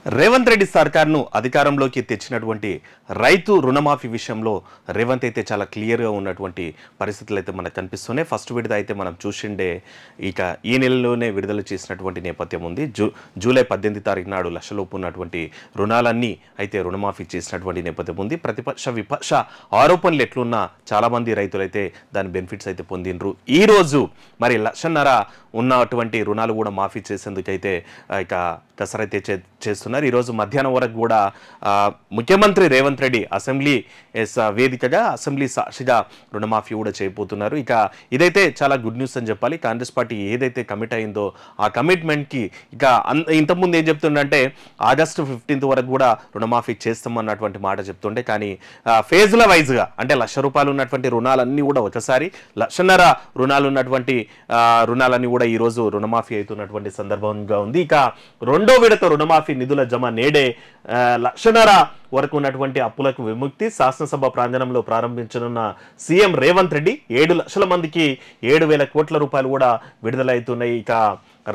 రేవంత్ రెడ్డి సర్కార్ను అధికారంలోకి తెచ్చినటువంటి రైతు రుణమాఫీ విషయంలో రేవంత్ అయితే చాలా క్లియర్గా ఉన్నటువంటి పరిస్థితులు అయితే మనకు కనిపిస్తున్నాయి. ఫస్ట్ విడత అయితే మనం చూసిండే ఇక ఈ నెలలోనే విడుదల చేసినటువంటి నేపథ్యం ఉంది. జూలై 18 తారీఖు నాడు లక్షలోపు ఉన్నటువంటి రుణాలన్నీ అయితే రుణమాఫీ చేసినటువంటి నేపథ్యం ఉంది. ప్రతిపక్ష విపక్ష ఆరోపణలు ఎట్లున్నా చాలామంది రైతులు అయితే దాని బెనిఫిట్స్ అయితే పొందినరు. ఈరోజు మరి 1,50,000 ఉన్నటువంటి రుణాలు కూడా మాఫీ చేసేందుకైతే ఇక కసరైతే చేస్తున్నారు. ఈరోజు మధ్యాహ్నం వరకు కూడా ముఖ్యమంత్రి రేవంత్ రెడ్డి అసెంబ్లీ వేదికగా అసెంబ్లీ సాక్షిగా రుణమాఫీ కూడా చేయబోతున్నారు. ఇక ఇదైతే చాలా గుడ్ న్యూస్ అని చెప్పాలి. కాంగ్రెస్ పార్టీ ఏదైతే కమిట్ అయిందో ఆ కమిట్మెంట్కి ఇక ఇంతకుముందు ఏం చెప్తుండంటే ఆగస్టు 15 వరకు కూడా రుణమాఫీ చేస్తామన్నటువంటి మాట చెప్తుండే, కానీ ఫేజ్ల వైజ్గా అంటే ₹1,00,000 ఉన్నటువంటి రుణాలన్నీ కూడా ఒకసారి 1,50,000 రుణాలు ఉన్నటువంటి రుణాలన్నీ కూడా ఈరోజు రుణమాఫీ అవుతున్నటువంటి సందర్భంగా ఉంది. ఇక రెండో విడత రుణమాఫీ నిధుల జమ నేడే 1,50,000 వరకు ఉన్నటువంటి అప్పులకు విముక్తి శాసనసభ ప్రాంగణంలో ప్రారంభించనున్న సీఎం రేవంత్ రెడ్డి 7 లక్షల మందికి 7,000 కోట్ల రూపాయలు కూడా విడుదలవుతున్నాయి. ఇక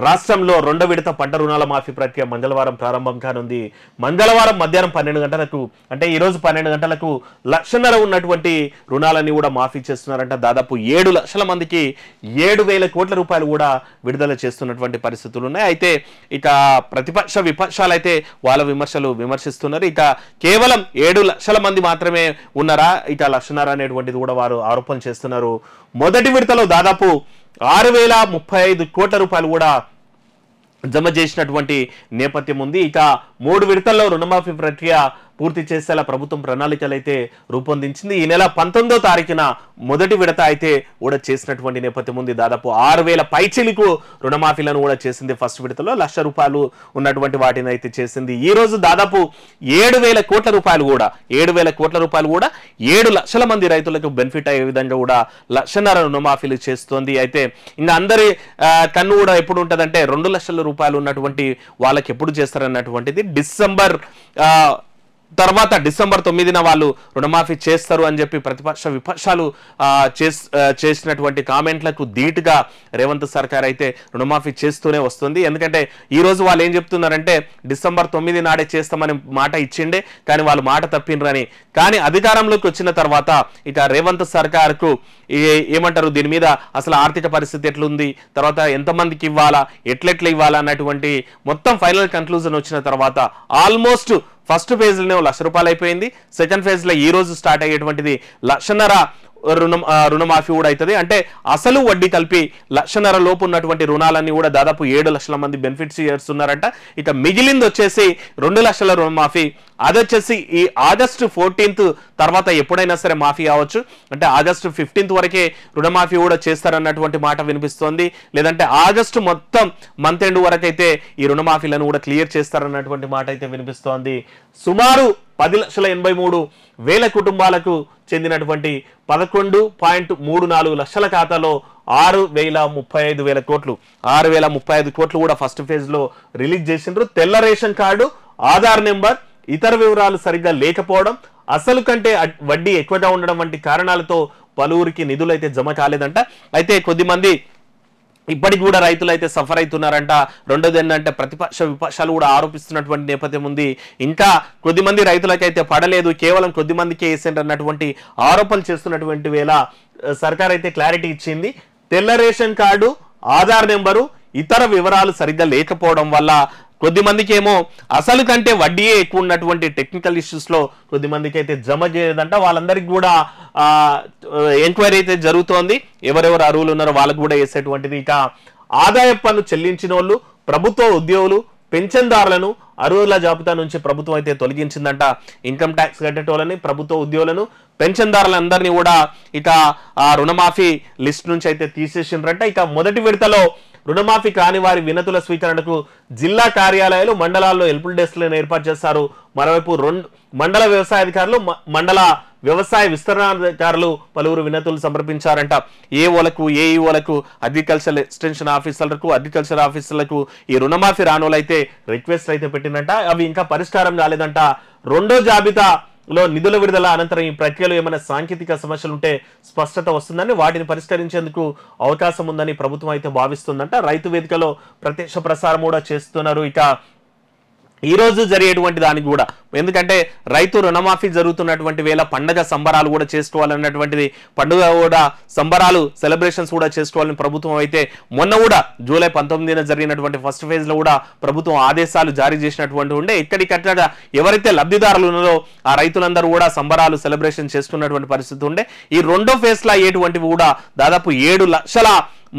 రాష్ట్రంలో రెండో విడత పంట రుణాల మాఫీ ప్రక్రియ మంగళవారం ప్రారంభం కానుంది. మంగళవారం మధ్యాహ్నం 12 గంటలకు అంటే ఈరోజు 12 గంటలకు 1,50,000 ఉన్నటువంటి రుణాలన్నీ కూడా మాఫీ చేస్తున్నారంట. దాదాపు 7 లక్షల మందికి 7,000 కోట్ల రూపాయలు కూడా విడుదల చేస్తున్నటువంటి పరిస్థితులు ఉన్నాయి. అయితే ఇక ప్రతిపక్ష విపక్షాలు అయితే వాళ్ళ విమర్శిస్తున్నారు. ఇక కేవలం 7 లక్షల మంది మాత్రమే ఉన్నారా, ఇక 1,50,000 అనేటువంటిది కూడా వారు ఆరోపణ చేస్తున్నారు. మొదటి విడతలో దాదాపు 6,035 కోట్ల రూపాయలు కూడా జమ చేసినటువంటి నేపథ్యం ఉంది. ఇక 3 విడతల్లో రుణమాఫీ ప్రక్రియ పూర్తి చేసేలా ప్రభుత్వం ప్రణాళికలు అయితే రూపొందించింది. ఈ నెల 19వ తారీఖున మొదటి విడత అయితే కూడా చేసినటువంటి నేపథ్యం ఉంది. దాదాపు 6,000 పైచిలకు రుణమాఫీలను కూడా చేసింది. ఫస్ట్ విడతలో ₹1,00,000 ఉన్నటువంటి వాటిని అయితే చేసింది. ఈ రోజు దాదాపు 7,000 కోట్ల రూపాయలు కూడా 7 లక్షల మంది రైతులకు బెనిఫిట్ అయ్యే విధంగా కూడా 1,50,000 రుణమాఫీలు చేస్తోంది. అయితే ఇంకా అందరి కన్ను కూడా ఎప్పుడు ఉంటుందంటే 2 లక్షల రూపాయలు ఉన్నటువంటి వాళ్ళకి ఎప్పుడు చేస్తారన్నటువంటిది. డిసెంబర్ 9న వాళ్ళు రుణమాఫీ చేస్తారు అని చెప్పి ప్రతిపక్ష విపక్షాలు చేసినటువంటి కామెంట్లకు ధీటుగా రేవంత్ సర్కార్ అయితే రుణమాఫీ చేస్తూనే వస్తుంది. ఎందుకంటే ఈ రోజు వాళ్ళు ఏం చెప్తున్నారంటే డిసెంబర్ 9 నాడే చేస్తామని మాట ఇచ్చిండే, కానీ వాళ్ళు మాట తప్పినరని. కానీ అధికారంలోకి వచ్చిన తర్వాత ఇక రేవంత్ సర్కార్కు ఏమంటారు, దీని మీద అసలు ఆర్థిక పరిస్థితి ఎట్లుంది, తర్వాత ఎంతమందికి ఇవ్వాలా, ఎట్లెట్లా ఇవ్వాలా అన్నటువంటి మొత్తం ఫైనల్ కన్క్లూజన్ వచ్చిన తర్వాత ఆల్మోస్ట్ ఫస్ట్ ఫేజ్లోనే ₹1,00,000 అయిపోయింది. సెకండ్ ఫేజ్లో ఈ రోజు స్టార్ట్ అయ్యేటువంటిది 1,50,000 రుణమాఫీ కూడా అవుతుంది. అంటే అసలు వడ్డీ కలిపి 1,50,000 లోపు ఉన్నటువంటి రుణాలన్నీ కూడా దాదాపు 7 లక్షల మంది బెనిఫిట్స్ చేస్తున్నారంట. ఇక మిగిలింది వచ్చేసి 2 లక్షల రుణమాఫీ. అది వచ్చేసి ఈ ఆగస్టు 14 తర్వాత ఎప్పుడైనా సరే మాఫీ కావచ్చు. అంటే ఆగస్టు 15 వరకే రుణమాఫీ కూడా చేస్తారన్నటువంటి మాట వినిపిస్తోంది. లేదంటే ఆగస్టు మొత్తం మంత్ ఎండ్ వరకు అయితే ఈ రుణమాఫీలను కూడా క్లియర్ చేస్తారన్నటువంటి మాట అయితే వినిపిస్తోంది. సుమారు 10,83,000 కుటుంబాలకు చెందినటువంటి 11.34 లక్షల ఖాతాలో 6,35,000 కోట్లు 6,035 కోట్లు కూడా ఫస్ట్ ఫేజ్ లో రిలీజ్ చేసిండ్రు. తెల్ల రేషన్ కార్డు, ఆధార్ నెంబర్, ఇతర వివరాలు సరిగ్గా లేకపోవడం, అసలు కంటే వడ్డీ ఎక్కువగా ఉండడం వంటి కారణాలతో పలువురికి నిధులు అయితే జమ కాలేదంట. అయితే కొద్దిమంది ఇప్పటికి కూడా రైతులు అయితే సఫర్ అవుతున్నారంట. రెండోది ఏంటంటే ప్రతిపక్ష విపక్షాలు కూడా ఆరోపిస్తున్నటువంటి నేపథ్యం ఉంది. ఇంకా కొద్దిమంది రైతులకైతే పడలేదు, కేవలం కొద్దిమందికే వేసేంటి అన్నటువంటి ఆరోపణలు చేస్తున్నటువంటి వేళ సర్కార్ అయితే క్లారిటీ ఇచ్చింది. తెల్ల రేషన్ కార్డు, ఆధార్ నెంబరు, ఇతర వివరాలు సరిగ్గా లేకపోవడం వల్ల కొద్దిమందికి ఏమో అసలు కంటే వడ్డీయే ఎక్కువ ఉన్నటువంటి టెక్నికల్ ఇష్యూస్ లో కొద్దిమందికి అయితే జమ చేయదంట. వాళ్ళందరికీ కూడా ఎంక్వైరీ అయితే జరుగుతోంది. ఎవరెవరు అర్హులు ఉన్నారో వాళ్ళకు కూడా వేసేటువంటిది. ఇక ఆదాయ పన్ను చెల్లించిన వాళ్ళు, ప్రభుత్వ ఉద్యోగులు, పెన్షన్దారులను అర్హుల జాబితా నుంచి ప్రభుత్వం అయితే తొలగించిందంట. ఇన్కమ్ ట్యాక్స్ కట్టేటోళ్ళని, ప్రభుత్వ ఉద్యోగులను, పెన్షన్దారులందరినీ కూడా ఇక ఆ రుణమాఫీ లిస్ట్ నుంచి అయితే తీసేసిండ్రంట. ఇక మొదటి విడతలో రుణమాఫీ కాని వారి వినతుల స్వీకరణకు జిల్లా కార్యాలయాలు, మండలాల్లో హెల్ప్ డెస్క్లను ఏర్పాటు చేస్తారు. మరోవైపు మండల వ్యవసాయ అధికారులు, మండల వ్యవసాయ విస్తరణాధికారులు పలువురు వినతులు సమర్పించారంట. ఏఈఓలకు, అగ్రికల్చర్ ఎక్స్టెన్షన్ ఆఫీసర్లకు, అగ్రికల్చర్ ఆఫీసర్లకు ఈ రుణమాఫీ రానోలైతే రిక్వెస్ట్ అయితే పెట్టిందంట. అవి ఇంకా పరిష్కారం కాలేదంట. రెండో జాబితా లో నిధుల విడుదల అనంతరం ఈ ప్రక్రియలో ఏమైనా సాంకేతిక సమస్యలు ఉంటే స్పష్టత వస్తుందని, వాటిని పరిష్కరించేందుకు అవకాశం ఉందని ప్రభుత్వం అయితే భావిస్తుందంట. రైతు వేదికలో ప్రత్యక్ష ప్రసారం కూడా చేస్తున్నారు. ఇక ఈ రోజు జరిగేటువంటి దానికి కూడా, ఎందుకంటే రైతు రుణమాఫీ జరుగుతున్నటువంటి వేళ పండగ సంబరాలు కూడా చేసుకోవాలన్నటువంటిది, పండుగ కూడా సంబరాలు సెలబ్రేషన్స్ కూడా చేసుకోవాలని ప్రభుత్వం అయితే మొన్న కూడా జూలై 19న జరిగినటువంటి ఫస్ట్ ఫేజ్ లో కూడా ప్రభుత్వం ఆదేశాలు జారీ చేసినటువంటి ఉండే. ఇక్కడికక్కడ ఎవరైతే లబ్ధిదారులు ఉన్నారో ఆ రైతులందరూ కూడా సంబరాలు సెలబ్రేషన్ చేస్తున్నటువంటి పరిస్థితి ఉండే. ఈ రెండో ఫేజ్ లో అయ్యేటువంటివి కూడా దాదాపు 7 లక్షల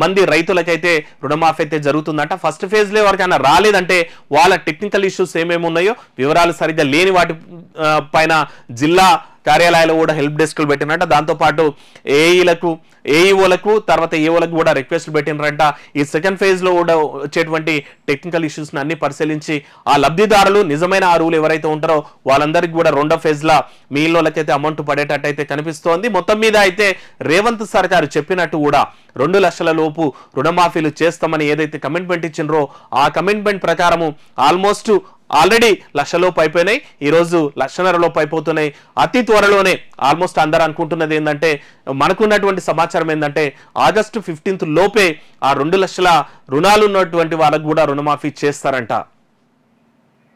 మంది రైతులకైతే రుణమాఫీ అయితే జరుగుతుందంట. ఫస్ట్ ఫేజ్ లో ఎవరికైనా రాలేదంటే వాళ్ళ టెక్నికల్ ఇష్యూస్ ఏమేమి ఉన్నాయో, వివరాలు సరిగ్గా లేని వాటి పైన జిల్లా కార్యాలయాలు కూడా హెల్ప్ డెస్క్లు పెట్టినట్ట. దాంతోపాటు ఏఈఓలకు తర్వాత ఏఓలకు కూడా రిక్వెస్ట్ పెట్టినారంట. ఈ సెకండ్ ఫేజ్ లో కూడా వచ్చేటువంటి టెక్నికల్ ఇష్యూస్ అన్ని పరిశీలించి ఆ లబ్ధిదారులు నిజమైన అర్హులు ఎవరైతే ఉంటారో వాళ్ళందరికీ కూడా రెండో ఫేజ్ లా మిగిలినోళ్ళకైతే అమౌంట్ పడేటట్టు అయితే కనిపిస్తోంది. మొత్తం మీద అయితే రేవంత్ సర్కారు చెప్పినట్టు కూడా 2 లక్షల లోపు రుణమాఫీలు చేస్తామని ఏదైతే కమిట్మెంట్ ఇచ్చినరో ఆ కమిట్మెంట్ ప్రకారము ఆల్మోస్ట్ ఆల్రెడీ 1 లక్షలోపు అయిపోయినాయి. ఈ రోజు 1.5 లక్షలోపు అయిపోతున్నాయి. అతి త్వరలోనే ఆల్మోస్ట్ అందరూ అనుకుంటున్నది ఏంటంటే, మనకున్నటువంటి సమాచారం ఏంటంటే ఆగస్టు 15th లోపే ఆ 2 లక్షల రుణాలు ఉన్నటువంటి వాళ్ళకు కూడా రుణమాఫీ చేస్తారంట.